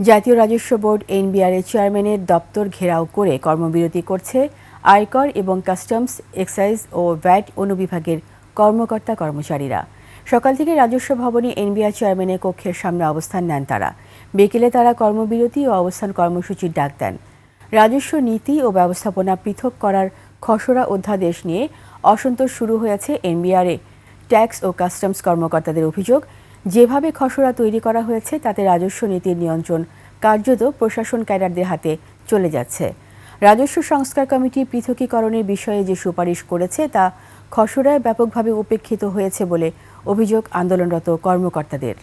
জাতীয় রাজস্ব বোর্ড এনবিআর-এর চেয়ারম্যানের দপ্তর ঘেরাও করে কর্মবিরতি করছে আয়কর এবং কাস্টমস, এক্সাইজ ও ভ্যাট অনুবিভাগের কর্মকর্তা-কর্মচারীরা। সকাল থেকে রাজস্ব ভবনে এনবিআর চেয়ারম্যানের কক্ষের সামনে অবস্থান নেন তারা। বিকেলে তারা কর্মবিরতি ও অবস্থান কর্মসূচির ডাক দেন। রাজস্ব নীতি ও ব্যবস্থাপনা পৃথক করার খসড়া অধ্যাদেশ নিয়ে অসন্তোষ শুরু হয়েছে এনবিআর-এ। ট্যাক্স ও কাস্টমস কর্মকর্তাদের অভিযোগ, যেভাবে খসড়া তৈরি করা হয়েছে তাতে রাজস্ব নীতির নিয়ন্ত্রণ কার্যত প্রশাসন ক্যাডারদের হাতে চলে যাচ্ছে। রাজস্ব সংস্কার কমিটি পৃথকীকরণের বিষয়ে যে সুপারিশ করেছে তা খসড়ায় ব্যাপকভাবে উপেক্ষিত হয়েছে বলে অভিযোগ আন্দোলনরত কর্মকর্তাদের।